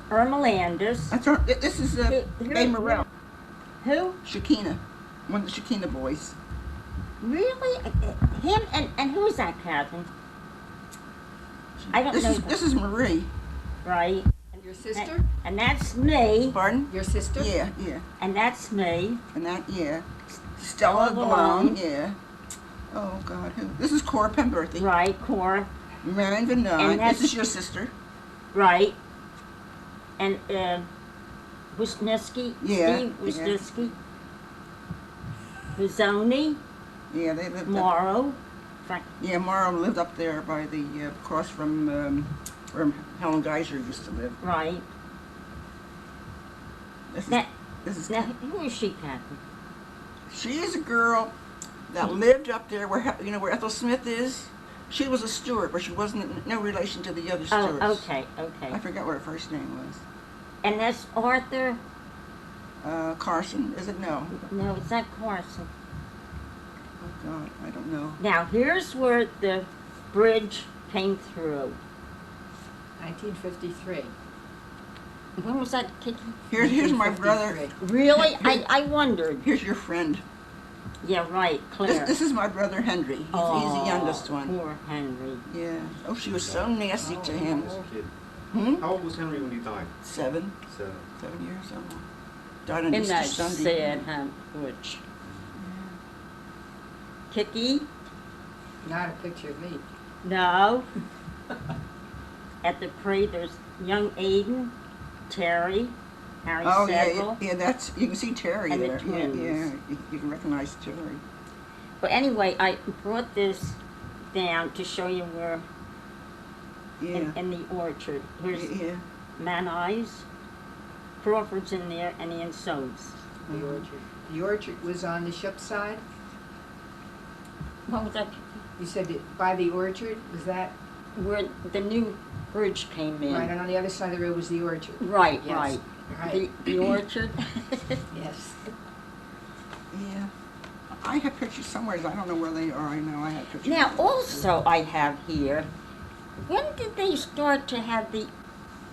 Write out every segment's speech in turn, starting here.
Irma Landis. That's her. This is Bay Morrell. Who? Shakina. One of the Shakina boys. Really? Him and who is that, Catherine? I don't know. This is Marie. Right. And your sister? And that's me. Pardon? Your sister? Yeah, yeah. And that's me. And that, yeah. Stella Balone, yeah. Oh, God, who? This is Cora Pemberthy. Right, Cora. Marion Van This is your sister. Right. And Wisniewski. Yeah. Steve Wisniewski. Rizzoni. Yeah, they lived Morrow. Yeah, Morrow lived up there by the across from where Helen Geiser used to live. Right. This is now who is she, Catherine? She is a girl that lived up there where where Ethel Smith is. She was a Stewart, but she wasn't no relation to the other Stewarts. Oh, okay. I forgot what her first name was. And that's Arthur. Carson, is it? No. No, it's not Carson. Oh God, I don't know. Now here's where the bridge came through. 1953. When was that, Kiki? Here's my brother. Really? I wondered. Here's your friend. Yeah, right, Claire. This is my brother Henry. He's the youngest one. Poor Henry. Yeah. Oh, she was so nasty to him. How old was Henry when he died? 7. 7. 7 years old. Died on Isn't Easter that Sunday. sad, huh, Butch? Kiki? Not a picture of me. No. At the parade, there's young Aiden, Terry, Harry Sedgwill. Yeah, that's, you can see Terry and there. The twins. Yeah, you can recognize Terry. But anyway, I brought this down to show you where, in the orchard. Here's Man Eyes, Crawford's in there, and Ian Soames. The orchard. The orchard was on the ship side? What was that? You said it by the orchard? Was that? Where the new bridge came in. Right, and on the other side of the road was the orchard. Right, Yes. right. The orchard. Yes. Yeah. I have pictures somewhere. I don't know where they are. I know I have pictures. Now, also I have here, when did they start to have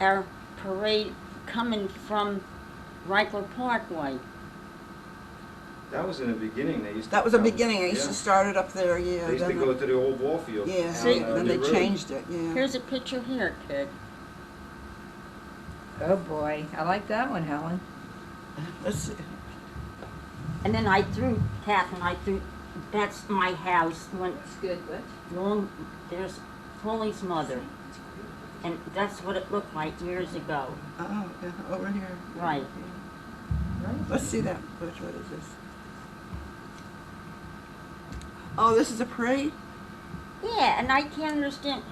our parade coming from Reichler Parkway? That was in the beginning. They used to. That was the beginning. I used to start it up there. Yeah. They used to go to the old ball field. Yeah. See? Then they changed it. Yeah. Here's a picture here, kid. Oh boy, I like that one, Helen. Let's see. And then I threw, Catherine, that's my house. That's good, what? There's Paulie's mother. And that's what it looked like years ago. Oh, yeah, over here. Right. Let's see that. What is this? Oh, this is a parade? Yeah, and I can't understand.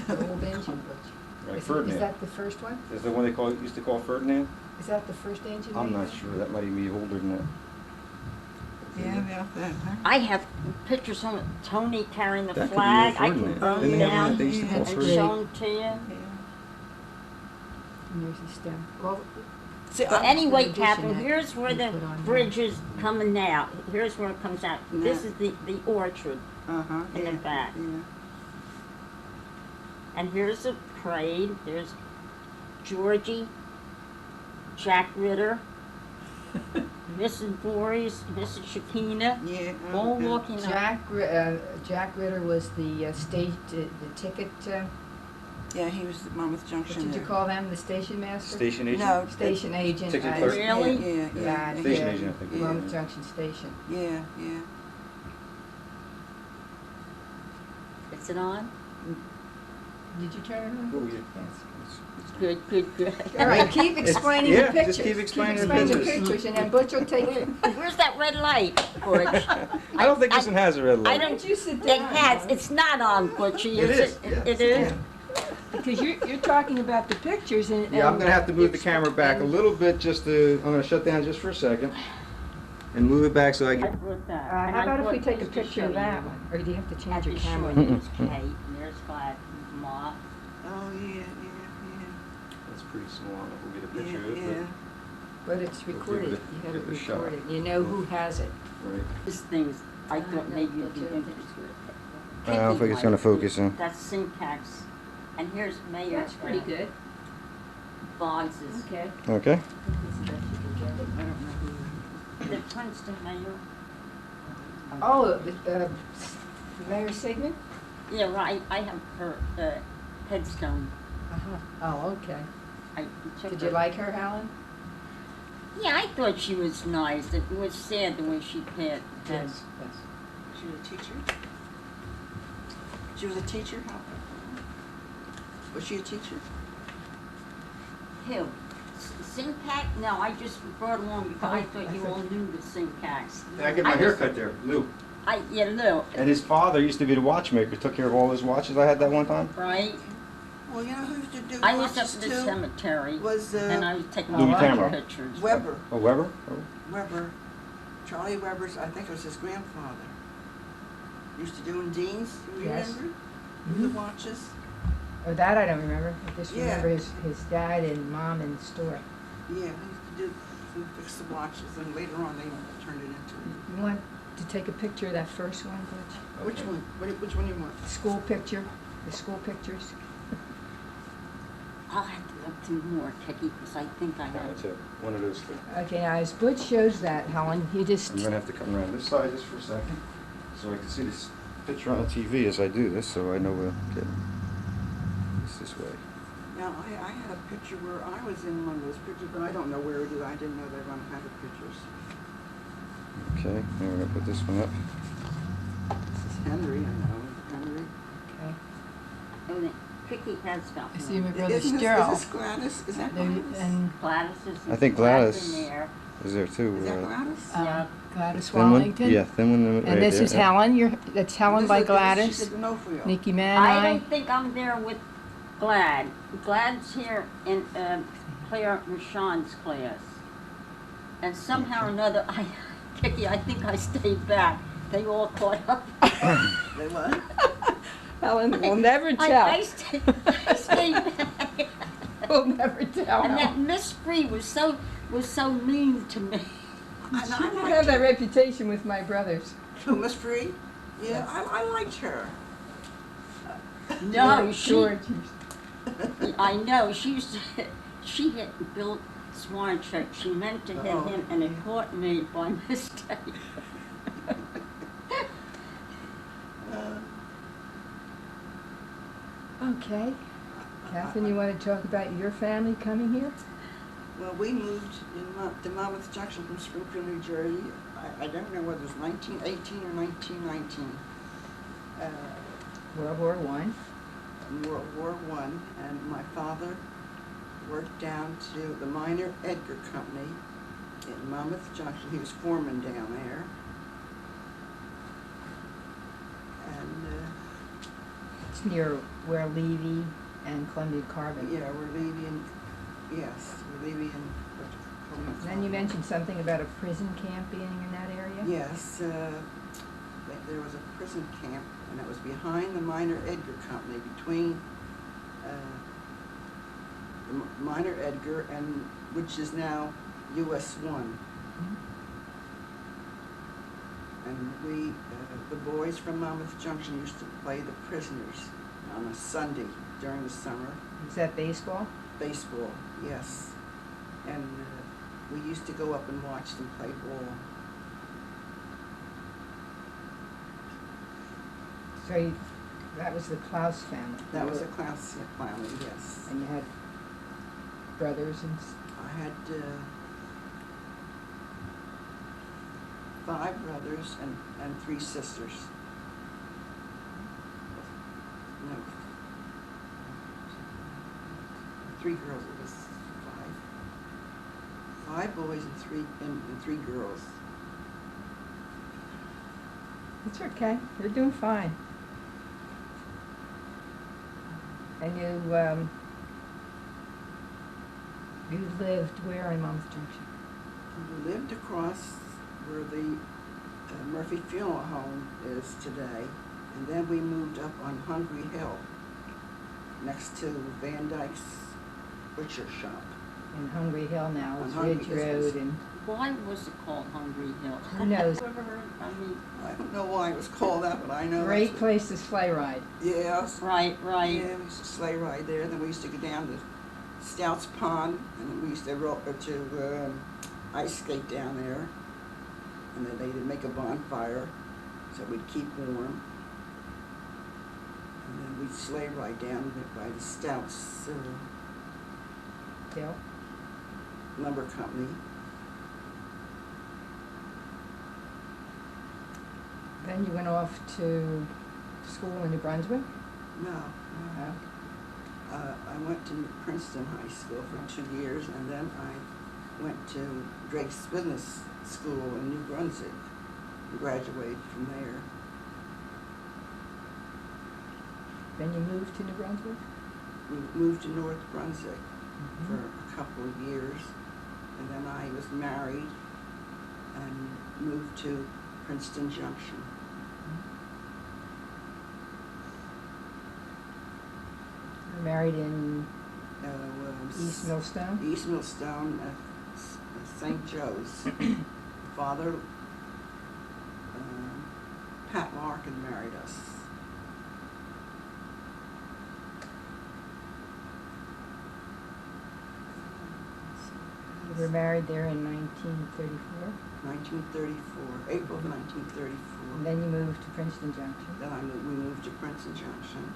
The old engine. Right, Is Ferdinand. that the first one? Is the one they used to call Ferdinand? Is that the first engine? I'm not sure. That might even be older than that. Yeah. I have pictures of Tony carrying the That could be flag. old I can Ferdinand. burn Didn't them they have down one they used to call and Ferdinand? show them to you. And there's the stem. Well, See, But anyway, addition Catherine, that here's where you the put on bridge is coming out. Here's where it comes out. This is the orchard in the back. Yeah. And here's the parade. There's Georgie, Jack Ritter, Mrs. Voorhees, Mrs. Shakina, all walking up. Jack Ritter was the ticket. Yeah, he was at Monmouth Junction. What did you call them? The station master? Station agent? No. Station agent. Ticket clerk? Really? Yeah. Station agent, I think. Monmouth Junction Station. Yeah. Is it on? Did you turn it on? Oh, yeah. Good. All right, keep explaining the pictures. Just keep explaining the the pictures. pictures, and then Butch will take it. Where's that red light, Butch? I don't think this one has a red light. I don't. You sit It down. has. It's not on, Butchie. It is. It is. Because you're talking about the pictures and. Yeah, I'm going to have to move the camera back a little bit I'm going to shut down just for a second and move it back so I I can. brought that. How And I about if we brought take a this to picture show of that you. one? Or do you have to At change the your camera, camera? there's Kate, and there's Glad, Ma. Oh, yeah. That's pretty small. We'll get a picture of it. Yeah. But it's recorded. it- You have it give it a shot. recorded. You know who has it. Right. This thing's, I thought maybe you'd be interested. I don't think it's going to focus in. That's syntax. And here's Mayor. That's pretty good. Boggs's. Okay. Okay. The Princeton mayor. Oh, Mayor Sigmund? Yeah, right. I have her headstone. Uh-huh. Oh, okay. I took Did her. you like her, Helen? Yeah, I thought she was nice. It was sad the way she passed. Yes. She was a teacher? She was a teacher? How? Was she a teacher? Who? Sincac? No, I just brought along because I thought you all knew the Sincacs. I get my hair cut there, Lou. Yeah, Lou. And his father used to be the watchmaker, took care of all his watches. I had that one time. Right? Well, you know who used to do I was up watches at the too? cemetery Was and I was taking Louis lots of Tamro. pictures. Weber. Oh, Weber? Oh. Weber. Charlie Weber's, I think it was his grandfather. Used to do in Dean's, you Yes. remember? Mhm. The watches. Oh, that I don't remember. I just Yeah. remember his dad and mom in the store. Yeah, he used to fix the watches, and later on they turned it into. You want to take a picture of that first one, Butch? Which one? Which one you want? The school picture, the school pictures. I'll have to look through more, Kiki, because I think I No, have. it's one of those two. Okay, now as Butch shows that, Helen, you just, I'm gonna have to come around this side just for a second, so I can see this picture on the TV as I do this, so I know where to get this way. Now, I had a picture where I was in one of those pictures, but I don't know where it is. I didn't know they were going to have the pictures. Okay, now we're gonna put this one up. This is Henry, I know. Henry. okay. And Kiki has got I see my one. brother Isn't Sterl. this Gladys? Is that There- Gladys? And Gladys is I think in Gladys- there. Is there too? Is that Gladys? Yeah. Gladys thin one? Wallington. Yeah, thin one right And this there, is yeah. Helen, that's Helen This by is- Gladys. She's at the Nofrio. Nikki I Manai. don't think I'm there with Glad. Glad's here in Claire Rashawn's class. And somehow or another, Kiki, I think I stayed back. They all caught up. They what? Helen will never I tell. stayed back. We'll never tell. And that Helen. Miss Bree was so mean to me. I I have that reputation with my brothers. Oh, Miss Free? Yeah, I liked her. No, George. I know. She hit Bill Swanchuk. She meant to hit Uh-oh. him, and it caught me by mistake. Okay. Catherine, you want to talk about your family coming here? Well, we moved to Monmouth Junction from Springfield, New Jersey. I don't know whether it was 1918 or 1919. World War I. World War I, and my father worked down to the Minor Edgar Company in Monmouth Junction. He was foreman down there. And, It's near where Levy and Columbia Carbon. yeah, we're leaving, yes, we're leaving. Then you mentioned something about a prison camp being in that area? Yes, there was a prison camp, and it was behind the Minor Edgar Company, between the Minor Edgar and, which is now US 1. Mhm. And we, the boys from Monmouth Junction used to play the prisoners on a Sunday during the summer. Is that baseball? Baseball, yes. And we used to go up and watch them play ball. So that was the Klaus family? That was a Klaus family, yes. And you had brothers and... I had 5 brothers and 3 sisters. No. 3 girls, it was 5. 5 boys and 3 girls. It's okay. You're doing fine. And you lived where in Monmouth Junction? We lived across where the Murphy Funeral Home is today, and then we moved up on Hungry Hill, next to Van Dyke's Butcher Shop. In Hungry Hill now, On it's Hungry Ridge Hill. Road and... Why was it called Hungry Hill? Who knows? Ever heard? I mean, I don't know why it was called that, but I know Great that's place to sleigh ride. Yes. right. Yeah, we used to sleigh ride there, then we used to go down to Stouts Pond, and we used to ice skate down there. And then they'd make a bonfire, so we'd keep warm. And then we'd sleigh ride down by the Stouts Hill. Lumber Company. Then you went off to school in New Brunswick? No. Oh. I went to Princeton High School for 2 years, and then I went to Drake's Business School in New Brunswick. Graduated from there. Then you moved to New Brunswick? We moved to North Brunswick for a couple of years, and then I was married and moved to Princeton Junction. You were married in East Mill- Millstone? East Millstone, St. Joe's. Father, Pat Larkin married us. You were married there in 1934? 1934, April of 1934. And then you moved to Princeton Junction? Then we moved to Princeton Junction.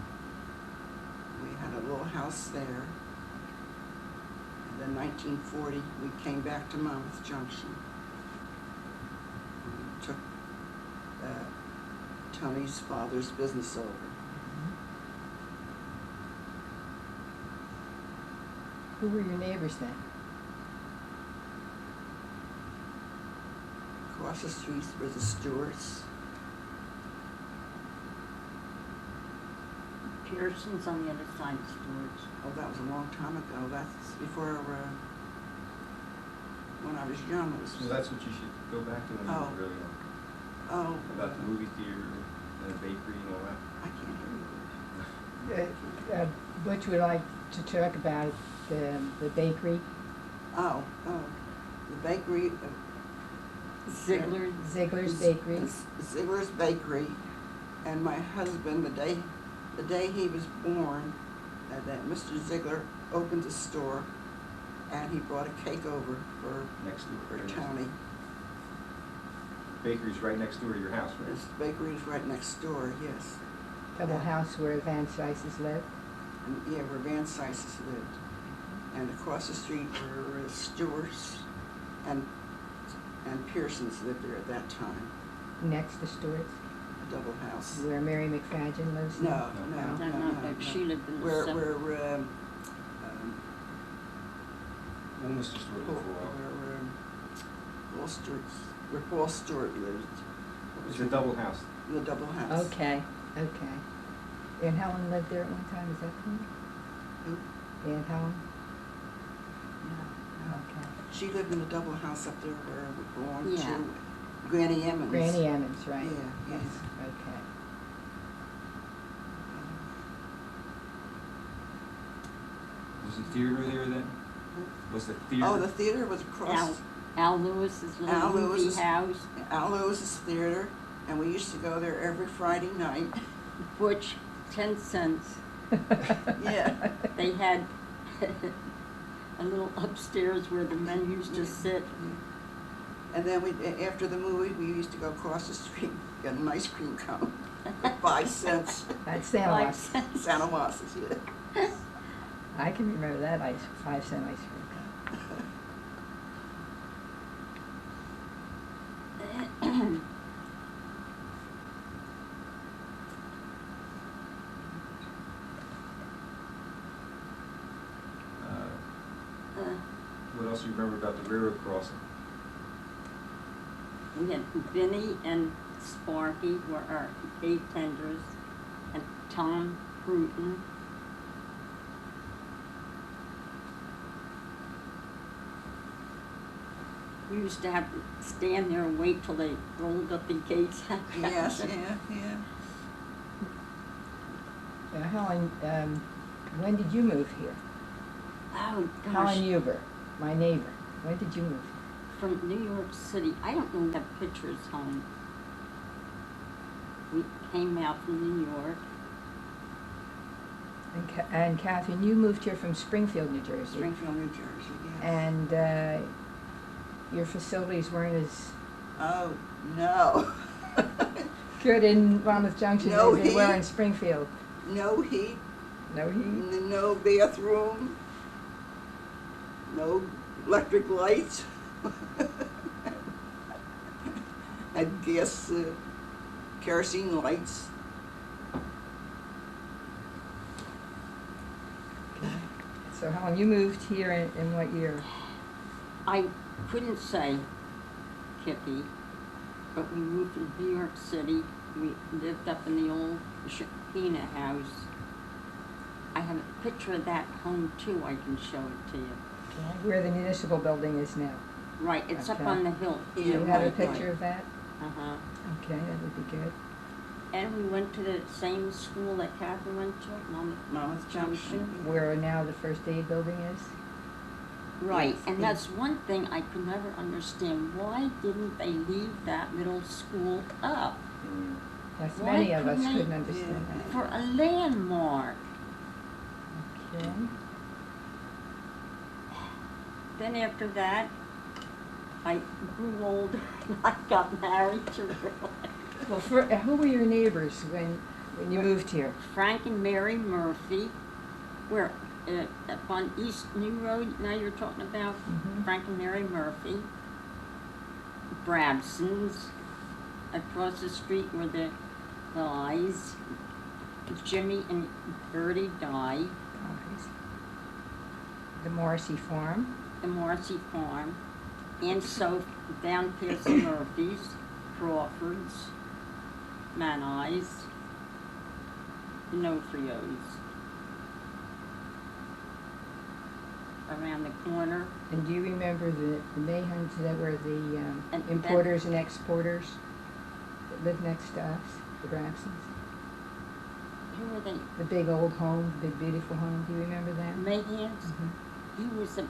We had a little house there. And then 1940, we came back to Monmouth Junction. We took Tony's father's business over. Who were your neighbors then? Across the street were the Stewarts. Pearson's on the other side of Stewart's. Oh, that was a long time ago. That's before, when I was young. It was, So that's what you should go back to when you were really young. Oh. About the movie theater and the bakery and all that. I can't hear you. Butch would like to talk about the bakery. Oh, the bakery. Ziegler's Bakery. Ziegler's Bakery, and my husband, the day he was born, that Mr. Ziegler opened a store, and he brought a cake over for Next door. Tony. Bakery's right next door to your house, right? This bakery is right next door, yes. Double house where Van Sices lived. And, yeah, where Van Sices lived. And across the street were Stewart's and Pearson's lived there at that time. Next to Stewart's, A double house. where Mary McFadgen lives now. No. She lived in the Where When was the store there for a while? where Paul Stewart lived. It's a double house. The double house. Okay. And Helen lived there at one time, is that correct? Who? Aunt Helen? No. Okay. She lived in the double house up there where we belonged Yeah. to Granny Emens. Granny Emens, right? Yeah, Yes, yeah. okay. Was the theater there then? Was the theater? Oh, the theater was across Al Lewis's Al little movie Lewis's- house. Al Lewis's theater, and we used to go there every Friday night. Butch, 10 cents. Yeah. They had a little upstairs where the men used to sit. And then after the movie, we used to go across the street, get an ice cream cone for 5 cents. That's 5 Santowasso. cents. Santowassos, yeah. I can remember that 5-cent ice cream. What else do you remember about the railroad crossing? We had Vinny and Sparky were our gate tenders, and Tom Bruton. We used to have to stand there and wait till they rolled up the gates. Yes, yeah. Now, Helen, when did you move here? Oh, gosh. Helen Huber, my neighbor. When did you move? From New York City. I don't know if I have pictures home. We came out from New York. And Catherine, you moved here from Springfield, New Jersey. Springfield, New Jersey, yes. And your facilities weren't as Oh, no. good in Monmouth Junction No as they were heat. in Springfield. No heat, No heat? no bathroom, no electric lights. Had gas, kerosene lights. So Helen, you moved here in what year? I couldn't say, Kippy, but we moved to New York City. We lived up in the old Shakina house. I have a picture of that home too, I can show it to you. Where the municipal building is now. Right, it's up Okay. on the hill. Do you have a right, picture right. of that? Uh-huh. Okay, that would be good. And we went to the same school that Catherine went to, Monmouth Junction. Where now the first aid building is? Right, Yes, and yes. that's one thing I could never understand. Why didn't they leave that middle school up Yes, Why many of us couldn't they- couldn't understand that. for a landmark? Okay. Then after that, I grew old and I got married to Well, who were your neighbors when you moved here? Frank and Mary Murphy. We're up on East New Road, now you're talking about Mhm. Frank and Mary Murphy. Brabsons. Across the street were the Guys. Jimmy and Bertie Dye. Guys. The Morrissey Farm. The Morrissey Farm. And so down past the Murphys, Crawfords, Maneyes, Nofrios. Around the corner. And do you remember the Mayhans that were the And- importers and exporters that lived next to us, the Brabsons? Who were they? The big old home, the big beautiful home, do you remember that? Mayhans? Mhm. He was the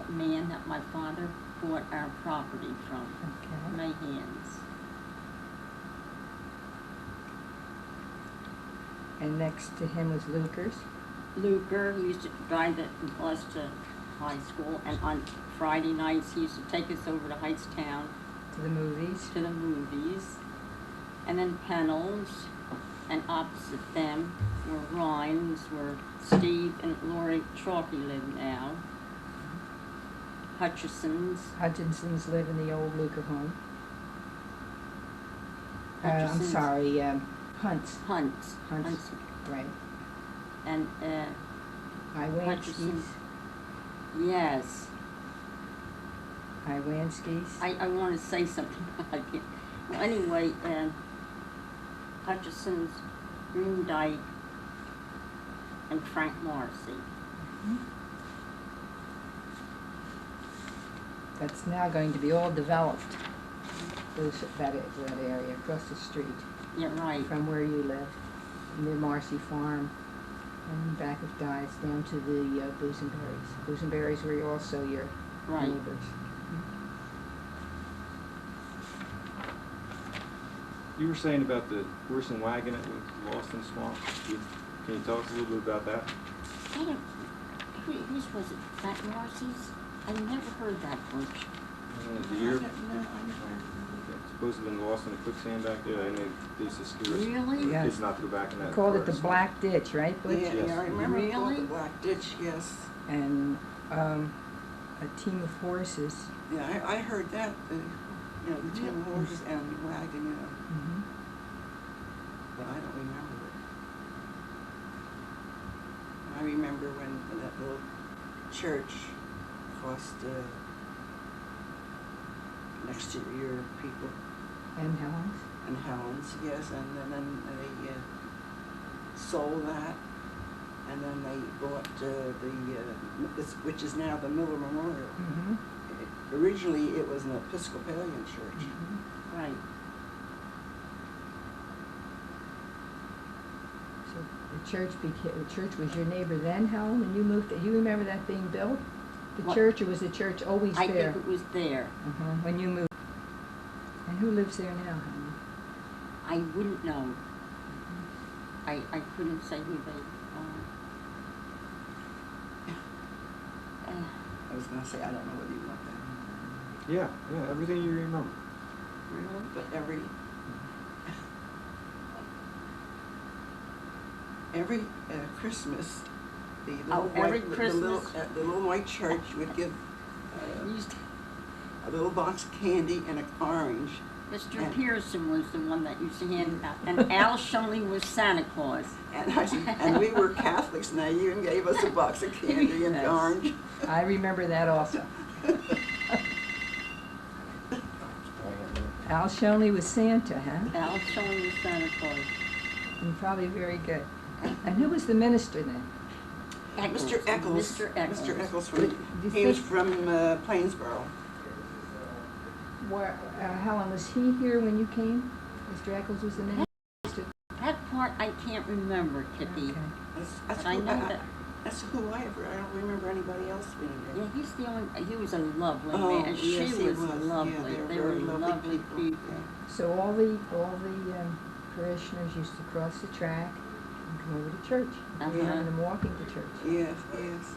man that my father bought our property from. Okay. Mayhans. And next to him was Lucas. Luker, he used to drive us to high school, and on Friday nights, he used to take us over to Heightstown To the movies. to the movies. And then Pennell's, and opposite them were Rhines, where Steve and Lori Chalky live now. Hutchinsons live in the old Luker home. I'm Hutchinsons. sorry, Hunts. Hunts. Hunts. Right. And, Iwanskis. yes. Iwanskis. I want to say something, but I can't. Well, anyway, Hutchison's, Green Dyke, and Frank Morrissey. That's now going to be all developed. That area across the street Yeah, right. from where you live, near Marcy Farm, and back of Dyes down to the Boozemberries. Boozemberries were also your Right. neighbors. You were saying about the horse and wagon that was lost in the swamp. Can you tell us a little bit about that? I don't, whose was it? Frank Morrissey's? I never heard that much. The year supposed to have been lost in the quicksand back there, and they used to scare us Really? Yeah. kids not to go back in that. Called it the forest. Black Ditch, right, Butch? Yeah, Yes. yeah, I remember it called the Really? Black Ditch, yes. And a team of horses. Yeah, I heard that, the team of horses and the wagon, Mm-hmm. but I don't remember it. I remember when that little church cost, next to your people And Helen's. and Helen's, yes, and then they sold that, and then they bought which is now the Miller Memorial. Mm-hmm. Originally, it was an Episcopalian church. Mm-hmm. Right. So the church was your neighbor then, Helen, when you moved? You remember that being built? The What? church, or was the church always I there? think it was there. When you moved. And who lives there now, Helen? I wouldn't know. I couldn't say who they I was gonna say, I don't know whether you want that. Yeah, everything you remember. Really? But every Christmas, the little every white, Christmas? the little white church would give a little box of candy and an orange. Mr. And- Pearson was the one that used to hand out, and Al Shoney was Santa Claus. And we were Catholics, and they even gave us a box of candy and Yes. orange. I remember that also. Al Shoney was Santa, huh? Al Shoney was Santa Claus. And probably very good. And who was the minister then? Mr. Eccles. Mr. Eccles. Mr. Eccles Do you he was think- from Plainsboro. Where, Helen, was he here when you came? Mr. Eccles was the minister? That part I can't remember, Kitty. Okay. That's I who know that. That's who I don't remember anybody else being there. Yeah, he's the only. He was a lovely Oh, man, and she yes, he was was. Yeah, lovely. they They were were very lovely people. people. So all the parishioners used to cross the track and come over to church. Uh-huh. And them walking to church. Yes, yes.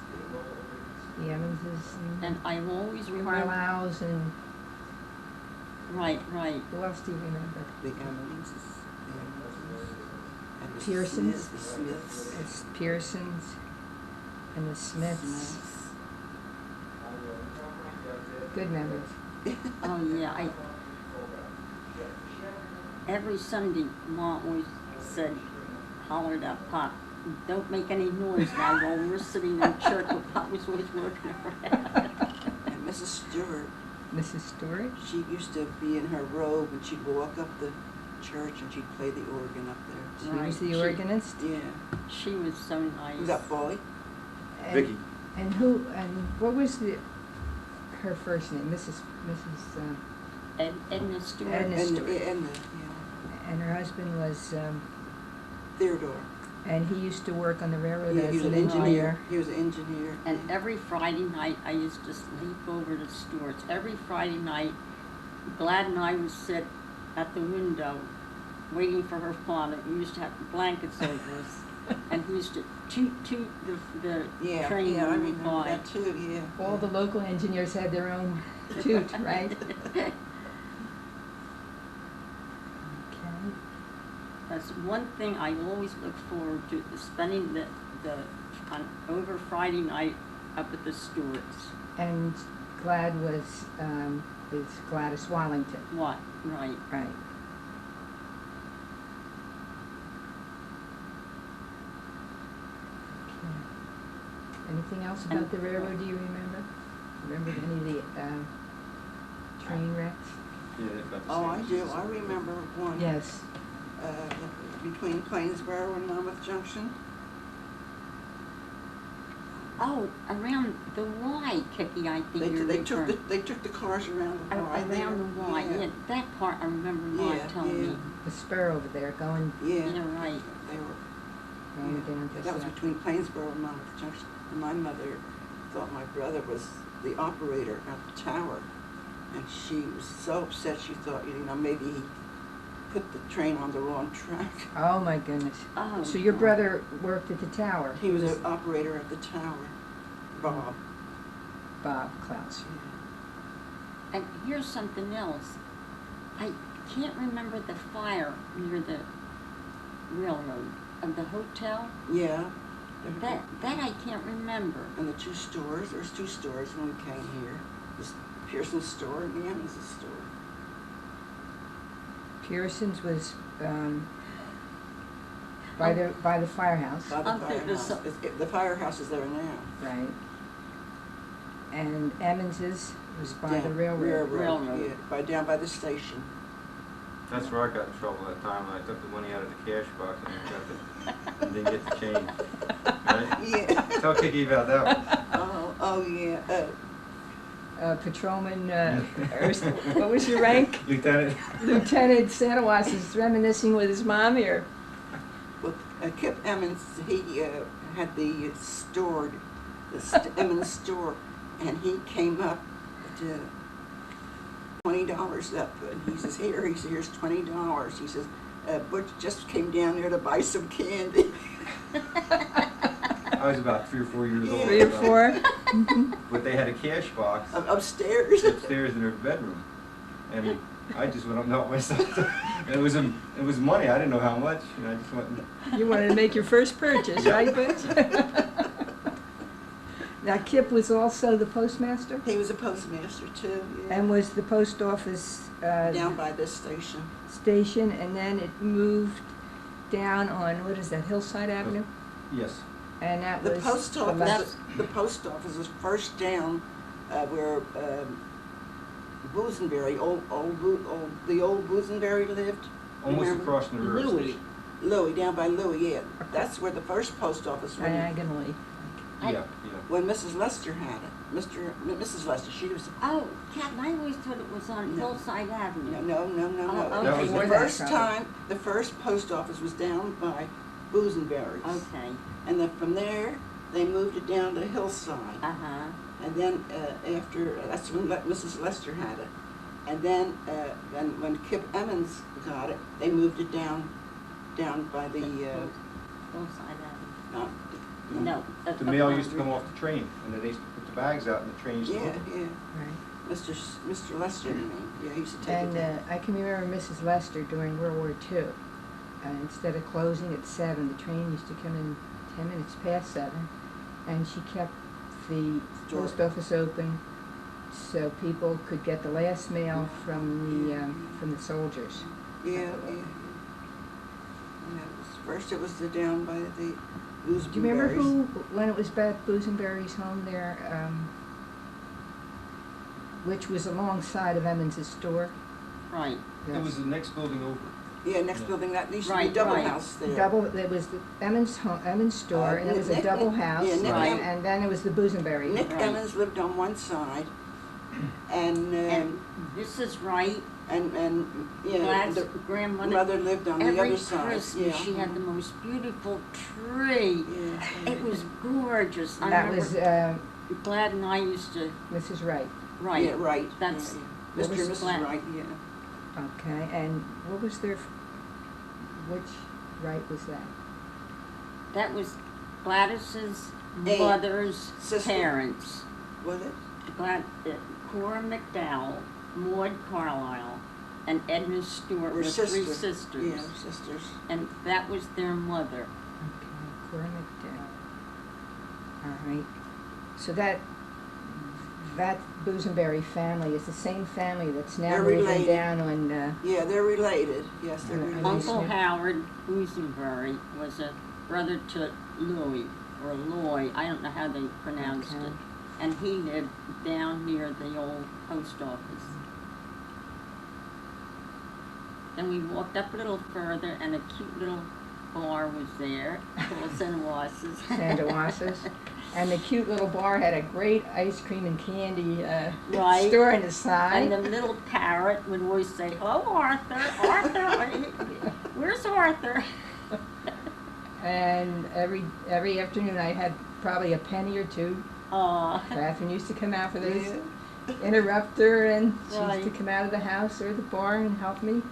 The Emenses And I always remember. Carlisles and Right. who else do you remember? The Emens, and the Pearsons? The Smiths. It's Pearsons and the Smiths. Good memories. Oh yeah. Every Sunday, Mom always said, hollered out, "Pop, don't make any noise now while we're sitting in church." But Pop was always working around. And Mrs. Stewart, Mrs. Stewart? she used to be in her robe, and she'd walk up the church, and she'd play the organ up there. She Right. was the She- organist. Yeah. She was so nice. Was that Polly? And, Vicky. And what was her first name? Mrs. Edna Stewart. Edna Stewart. And And her husband was, Theodore. and he used to work on the railroad Yeah, as he was an an engineer. engineer. He was an engineer. And every Friday night, I used to sleep over to Stewart's. Every Friday night, Glad and I would sit at the window waiting for her father. We used to have blankets over us. And he used to toot the Yeah, train yeah, I when we remember by. that too, yeah. All the local engineers had their own toot, right? Okay. That's one thing I always look forward to, is spending over Friday night up at the Stewart's. And Glad is Gladys Wallington. What? Right. Right. Okay. Anything else about the railroad do you remember? Remember any of the train wrecks? Yeah, about the Oh, I same. do. I remember one. Yes. Between Plainsboro and Monmouth Junction. Oh, around the Y, Kiki, I think you're referring. They took the cars around the Y. Around the Y, yeah, that part I remember Mom Yeah, telling yeah. me. The spur over there going Yeah. Yeah, right. They were. down to That was south. between Plainsboro and Monmouth Junction. And my mother thought my brother was the operator at the tower. And she was so upset, she thought, maybe he put the train on the wrong track. Oh my goodness. Oh. So your God. brother worked at the tower? He was an operator at the tower, Bob. Bob Klaus. And here's something else. I can't remember the fire near the railroad of the hotel. Yeah. That I can't remember. And the two stores, there's two stores when we came here. This Pearson's store and the Emens' store. Pearson's was by the firehouse, By the I'm thinking of firehouse. some- The firehouse is there now. right? And Emmons's was by the Down- railroad. Railroad. Yeah, down by the station. That's where I got in trouble that time when I took the money out of the cash box and didn't get the change. Right? Yeah. Tell Kiki about that one. Oh yeah. Patrolman, what was your rank? Lieutenant. Lieutenant Santowasso is reminiscing with his mom here. Well, Kip Emens, he had the store, Emens store, and he came up to $20 up, and he says, here's $20. He says, Butch just came down there to buy some candy. I I was about 3 or 4 years old. 3 or 4? But they had a cash box Upstairs. upstairs in their bedroom, and I just went up and helped myself. And it was money. I didn't know how much. I just went. And, You wanted to make your first purchase, right, Butch? Now, Kip was also the postmaster? He was a postmaster too, yeah. And was the post office Down by this station. station, and then it moved down on, what is that, Hillside Avenue? yes. And that The was post the left. office, the post office was first down where Bosenberry, the old Bosenberry lived. Almost Remember? across from the river Louis. station. Louis, down by Louis, yeah. That's where the first post office was. Diagonally. Yeah. When Mrs. Lester had it. Mrs. Lester, she was, Oh, Captain, I always thought it was on No. Hillside Avenue. no. Oh, That was The the first that time, the first post office was down by Bosenberry's. Okay, And then from there, they moved it down to Hillside. uh-huh. And then after, that's when Mrs. Lester had it. And then when Kip Emens got it, they moved it down by the, Hillside Avenue. no. No. The mail used to come off the train, and then they used to put the bags out, and the train used to Yeah, look. yeah. Right. Mr. Lester, I mean, yeah, he used to take it And down. I can remember Mrs. Lester during World War II. Instead of closing at 7, the train used to come in 10 minutes past 7, and she kept the Door. post office open so people could get the last mail from the soldiers. Yeah. First it was down by the Bosenberry's. Do you remember who, when it was Beth Bosenberry's home there, which was alongside of Emens' store? Right. It was the next building over. Yeah, next Yeah. building, that used to be Right, a double right. house there. There was the Emens store, and it was a Nick- double house, yeah, Nick Right. and then it was the Bosenberry. Nick Right. Emens lived on one side, and And this is right. yeah, Glad's the grandmother. mother lived on the Every other side. Christmas, Yeah. she had the most beautiful tree. Yeah. It was gorgeous. I That remember was Glad and I used to Mrs. Wright. write. Yeah, right. That's yeah. what Mr. and was Mrs. Glad. Wright, yeah. Okay, and what was their, which Wright was that? that was Gladys's Aunt. mother's Sister. parents. Was it? Cora McDowell, Maud Carlisle, and Edna Stewart Were were three sisters. sisters. Yeah, sisters. And that was their mother. Okay, Cora McDowell. All right, so that Bosenberry family is the same family that's now They're living related. down on, Yeah, they're related. Yes, they're And related. Uncle Smith. Howard Bosenberry was a brother to Louis, or Loy, I don't know how they pronounced Okay. it. And he lived down near the old post office. Then we walked up a little further and a cute little bar was there, called Santowassos's. Santowasso's. And the cute little bar had a great ice cream and candy Right. store on the side. And the little parrot would always say, "Hello, Arthur. Arthur, where's Arthur?" And every afternoon I had probably a penny or two. Catherine used to come out for those, Yeah. interrupt her, and she used to Right. come out of the house or the bar and help me.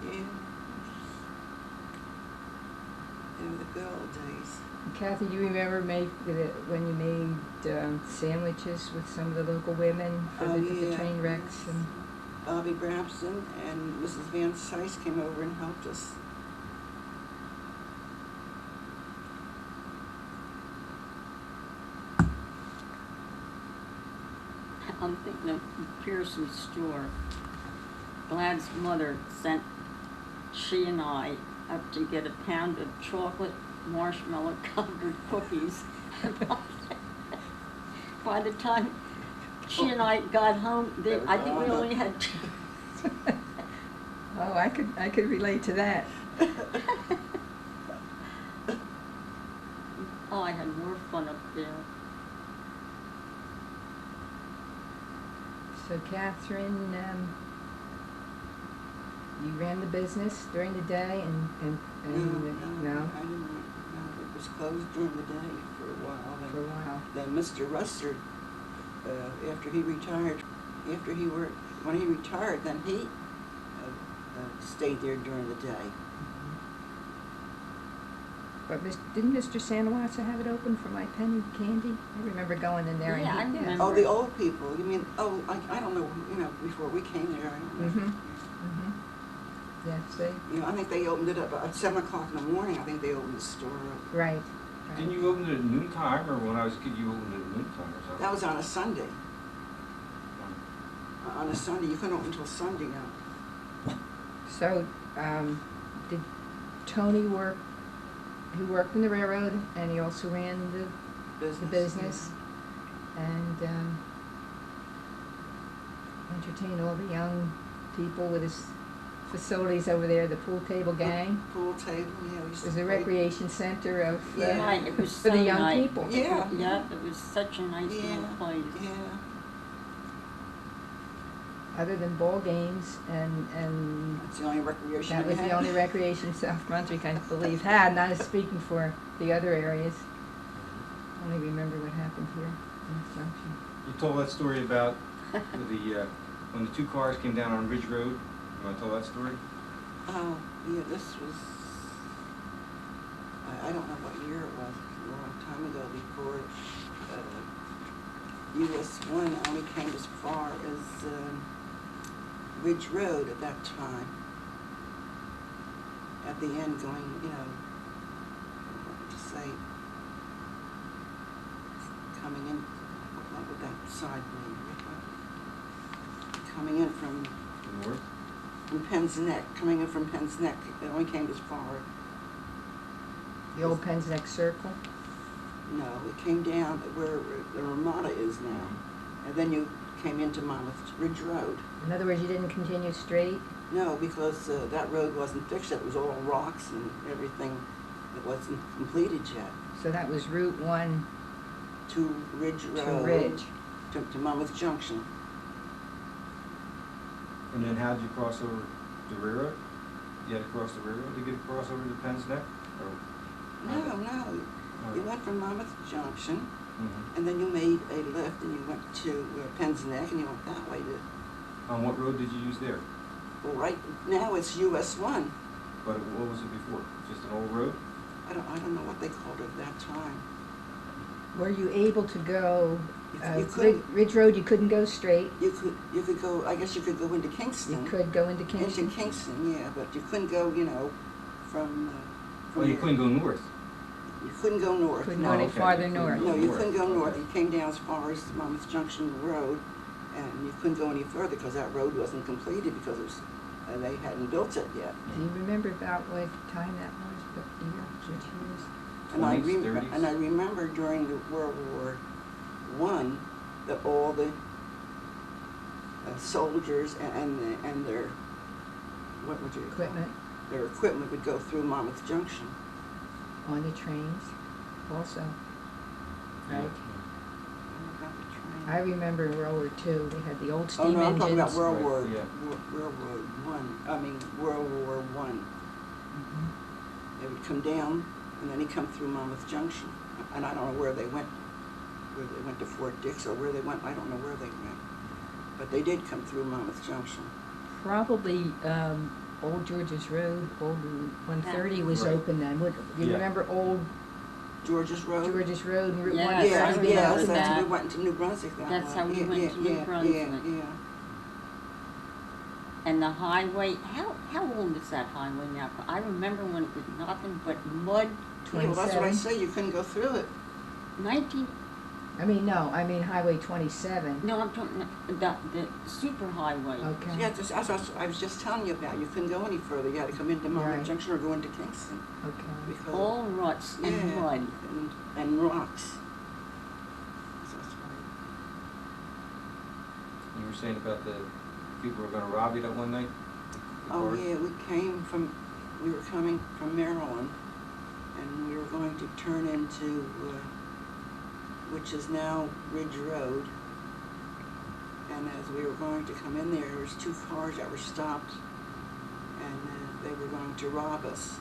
Yeah. They were the good old days. Kathy, you remember when you made sandwiches with some of the local women for Oh, the yeah. train wrecks? And Bobby Bramson and Mrs. Van Sice came over and helped us. I'm thinking of Pearson's store. Glad's mother sent she and I up to get a pound of chocolate marshmallow covered cookies. By the time she and I got home, I think we only had two. oh, I could relate to that. Oh, I had more fun up there. So Catherine, you ran the business during the day and I didn't. No, it was closed during the day for a while. for a while. Then Mr. Russert, after he retired, when he retired, then he stayed there during the day. But didn't Mr. Santowasso have it open for my penny candy? I remember going in there Yeah, and I remember. Oh, the old people, you mean, oh, I don't know, you know, before we came there, I don't know. Mm-hmm. Mm-hmm. Yeah, see? You know, I think they opened it up at 7 o'clock in the morning, I think they opened the store up. Right. Didn't you open it at noontime, or when I was a kid, you opened it at noontime or something? That was on a Sunday. On a Sunday, you couldn't open until Sunday now. So, did Tony work, he worked in the railroad and he also ran the business and entertained all the young people with his facilities over there, the pool table gang. Pool table, yeah. It was a recreation center of Yeah. Right, it was for so the young nice. people. Yeah. Yeah, it was such a nice little place. Yeah. Other than ball games and That's the only recreation that we was had. the only recreation South Brunswick, I believe, had. Not as speaking for the other areas. I only remember what happened here in the Junction. You told that story about the when the two cars came down on Ridge Road. You want to tell that story? Oh, yeah, this was, I don't know what year it was, a long time ago, before US 1 only came as far as Ridge Road at that time. At the end going, you know, what to say, coming in, what would that side mean? Coming in from North? From Penn's Neck, coming in from Penn's Neck, it only came as far. The old Penn's Neck Circle. No, it came down where the Ramada is now, and then you came into Monmouth Ridge Road. In other words, you didn't continue straight? No, because that road wasn't fixed yet. It was all rocks and everything. It wasn't completed yet. So that was Route 1 To Ridge to Road. Ridge. To Monmouth Junction. And then how did you cross over the railroad? You had to cross the railroad to get across over to Penn's Neck? Or, No. You went from Monmouth Junction, Mm-hmm. and then you made a left, and you went to Penn's Neck, and you went that way to. On what road did you use there? Well, right now it's US 1. But what was it before? Just an old road? I don't know what they called it at that time. Were you able to go, You couldn't. Ridge Road, you couldn't go straight? You could go. I guess you could go into Kingston. You could go into Kingston? Into Kingston, yeah, but you couldn't go. You know, from. Well, you there. couldn't go north. You couldn't go north. Couldn't no. go any okay. farther north? No, you North. couldn't go north. Okay. You came down as far as Monmouth Junction Road, and you couldn't go any further because that road wasn't completed because it was, they hadn't built it yet. Do you remember about what time that was, what year, which years? And I 20s, 30s. remember during the World War I that all the soldiers and their what would you call it? Equipment Their equipment would go through Monmouth Junction. on the trains also, right? I remember in World War II, they had the old steam Oh no, I'm engines. talking about World Right, War yeah. World War One. I mean World War One. Mhm. They would come down, and then he'd come through Monmouth Junction. And I don't know where they went. Where they went to Fort Dix or where they went. I don't know where they went. But they did come through Monmouth Junction. Probably Old George's Road, old 130 was Right. open then. You Yeah. remember Old George's Road. George's Road and Route Yes, 130? I Yes, remember yes, that's that. how we went to New Brunswick that That's way. how we went to New Brunswick. Yeah. And the highway, how old is that highway now? I remember when it was nothing but mud. Yeah, well, that's what I 27. say. You couldn't go through it. 19, I mean Highway 27. no, I'm talking the super highway. Okay. Yeah, that's what I was just telling you about. You couldn't go any further. You had to come into Monmouth Right. Junction or go into Kingston. Okay. Because, All ruts and yeah, mud. and rocks. So that's right. You were saying about the people who were going to rob you that one night? The Oh cars? yeah, we were coming from Maryland, and we were going to turn into, which is now Ridge Road. And as we were going to come in there was two cars that were stopped, and they were going to rob us.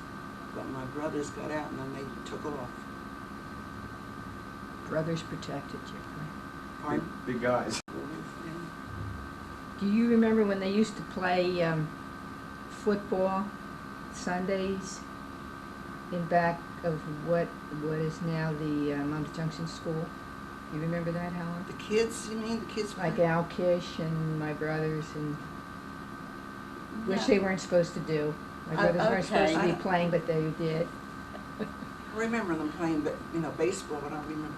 But my brothers got out, and then they took off. Brothers protected you. Pardon? Big guys. Do you remember when they used to play football Sundays in back of what is now the Monmouth Junction School. You remember that, Helen? The kids, you mean, the kids? Like Al Kish and my brothers, and which Yeah. they weren't supposed to do. My brothers weren't supposed to be Okay. playing, but they did. I remember them playing, baseball, but I don't remember.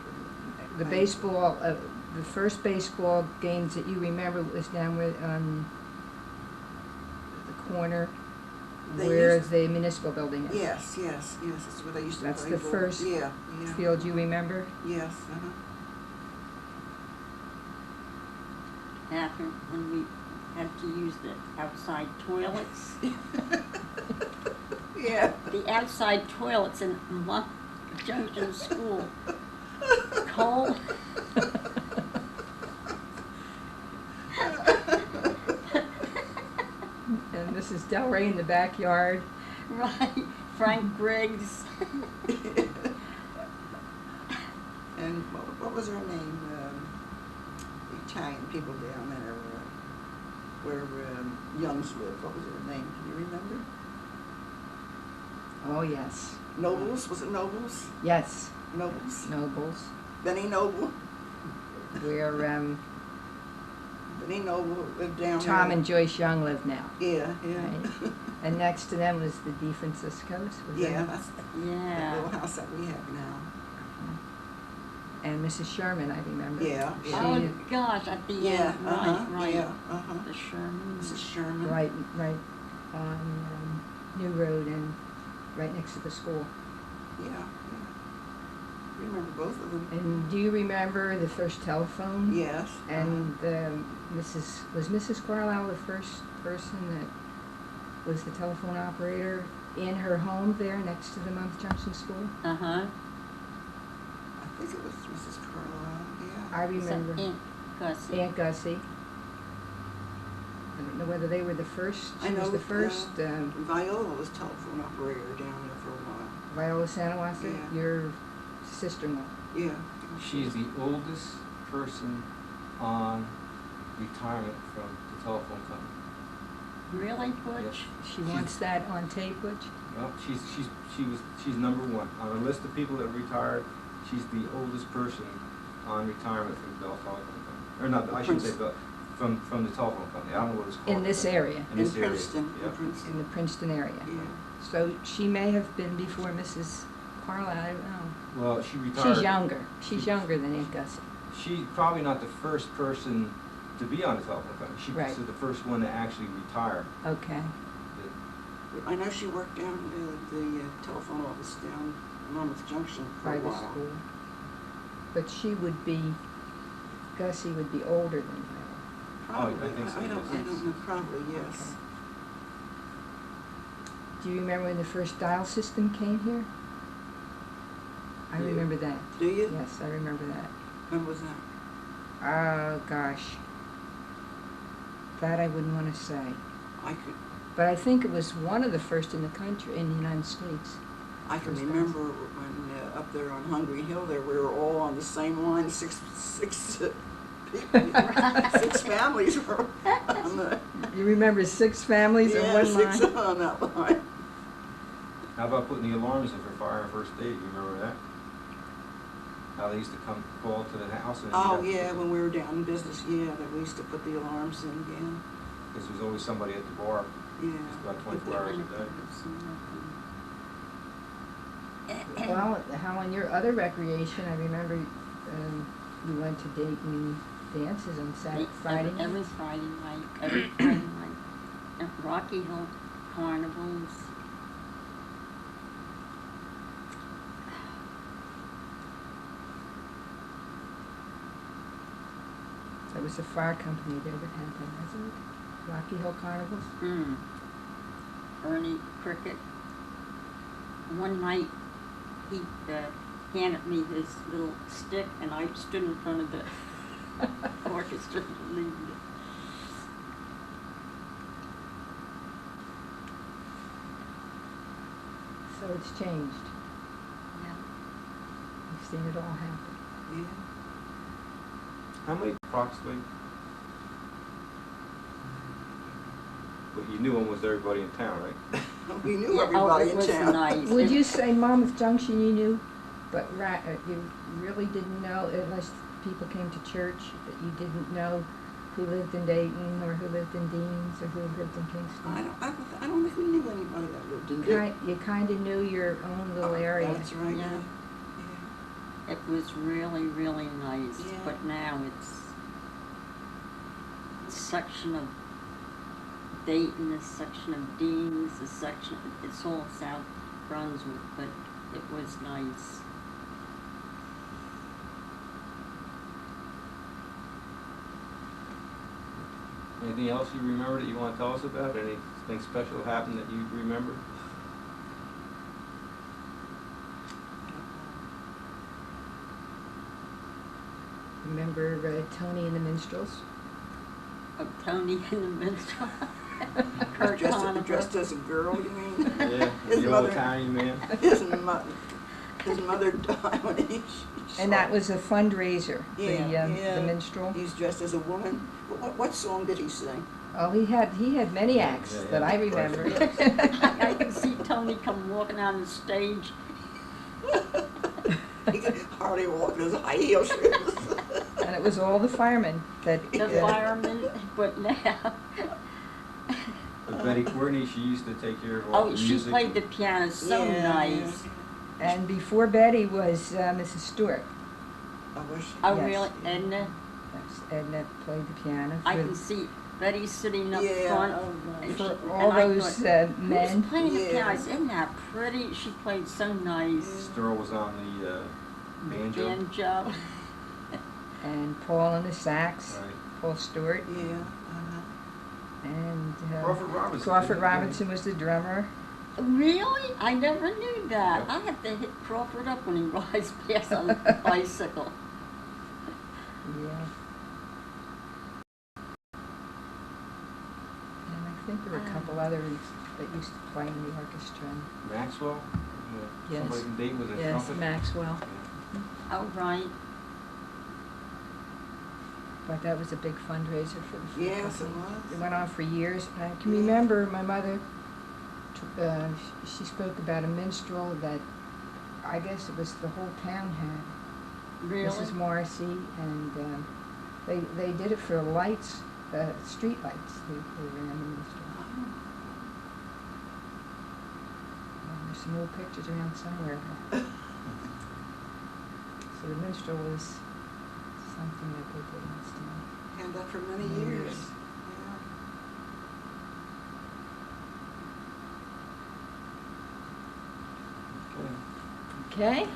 The playing. baseball, the first baseball games that you remember was down where, the corner They where used- the municipal building is. Yes, that's what I used to That's play the for. first Yeah. Field you remember? Yes, After, when we had to use the outside toilets. Yeah. The outside toilets in Monmouth Junction School. Cold. And Mrs. Delray in the backyard. Right. Frank Briggs. And what was her name? The Italian people down there, where Youngs lived. What was her name? Can you remember? Oh, yes. Nobles? Was it Nobles? Yes, Nobles? Nobles. Benny Noble? Where Benny Noble lived down there. Tom and Joyce Young live now. Yeah. Right. And next to them was the De Franciscos. Was Yeah, that- that's that Yeah. little house that we have now. And Mrs. Sherman, I remember. Yeah, She, yeah. Oh gosh, at the Yeah, end, right. yeah, The Shermans. Mrs. Sherman. right on New Road and right next to the school. Yeah. Remember both of them? And do you remember the first telephone? Yes. And was Mrs. Carlisle the first person that was the telephone operator in her home there next to the Monmouth Junction School? Uh-huh. I think it was Mrs. Carlisle, yeah. I remember Aunt Gussie. Aunt Gussie. I don't know whether they were the first. I She was know, the first. Viola was telephone operator down there for a while. Viola Santowasso, Yeah. your sister-in-law. Yeah. She's the oldest person on retirement from the telephone company. Really, Butch? She wants that on tape, Butch? Well, she's number one on the list of people that retired. She's the oldest person on retirement from Bell Telephone Company, or not. I shouldn't say Bell, from the telephone company. I don't know what it's called. In this area, In this area. Princeton. Yeah. Princeton. in the Princeton area. Yeah. So she may have been before Mrs. Carlisle, I don't know. Well, she retired. She's younger. She's younger than Aunt Gussie. She's probably not the first person to be on the telephone company. She Right. was the first one to actually retire. Okay. I know she worked down at the telephone office down in Monmouth Junction for a Private while. school. But she would be, Gussie would be older than her. Probably. Oh, I think so, I don't yes. know. Probably, yes. Do you remember when the first dial system came here? I Yeah. remember that. Do you? Yes, I remember that. When was that? Oh, gosh. That I wouldn't want to say. I could. But I think it was one of the first in the country, in the United States. I can First remember when up there on Hungry Hill, there we were all on the same line. Six people, 6 families were on the. You remember 6 families in one 6 line? on that line. How about putting the alarms in for fire and first aid? You remember that? How they used to come call to the house and. Oh yeah, when we were down in business, yeah, that we used to put the alarms in again. Because there's always somebody at the bar. Yeah. Just about 24 hours a day. Well, Helen, your other recreation, I remember we went to Dayton dances on Friday. Every Friday night. Every Friday night. At Rocky Hill carnivals. There was a fire company there that had them, wasn't it? Rocky Hill Carnivals. Ernie Cricket. One night, he handed me his little stick, and I stood in front of the orchestra and lead it. So it's changed. Yeah. You've seen it all happen. Yeah. How many approximately? But you knew almost everybody in town, right? We knew Yeah, everybody it in was town. nice. Would you say Monmouth Junction you knew, but you really didn't know unless people came to church, that you didn't know who lived in Dayton or who lived in Deans or who lived in Kingston? I don't think we knew anybody that lived in Dayton. You kind of knew your own little area. That's right. Yeah. It was really, really nice, Yeah. but now it's a section of Dayton, a section of Deans, a section, it's all South Brunswick, but it was nice. Anything else you remember that you want to tell us about? Anything special happened that you remember? Remember Tony and the Minstrels? Tony in the minstrel. Kurt Conover. Dressed as a girl, you mean? Yeah, His the mother- old Italian man. His mother died when he. And that was a fundraiser, Yeah, the minstrel. He's dressed as a woman. What song did he sing? Oh, he had many acts Yeah, that I right. remember. I can see Tony come walking on the stage. He could hardly walk in his high heel shoes. And it was all the firemen that. The fireman, but now. But Betty Courtney, she used to take care of all Oh, the she music. played the piano so Yeah, nice. And before Betty was Mrs. Stewart. I wish. Oh, Yes. really? And Yes, Edna played the piano I for, can see Betty sitting up Yeah, front. oh, and for she- all and I those thought, Who's men. playing the Yeah. piano? Isn't that pretty? She played so nice. Sterl was on the banjo. Banjo. And Paul on the sax, Right. Paul Stewart. Yeah. And Crawford Robinson. Crawford didn't he? Robinson was the drummer. Really? I never knew that. Yeah. I have to hit Crawford up when he rides past on the bicycle. Yeah. And I think there were a couple others that used to play in the orchestra. Maxwell? Yes. Somebody from Dayton with a Yes, trumpet? Maxwell. Yeah. Oh, right. But that was a big fundraiser for the Yes, it company. was. It went on for years. I can Yeah. remember my mother, she spoke about a minstrel that I guess it was the whole town had. Really? Mrs. Morrissey, and they did it for lights, street lights. They ran the minstrel. And there's some old pictures around somewhere. So the minstrel was something that they did once in a Had that for many Many years. years. Yeah. Okay. Okay.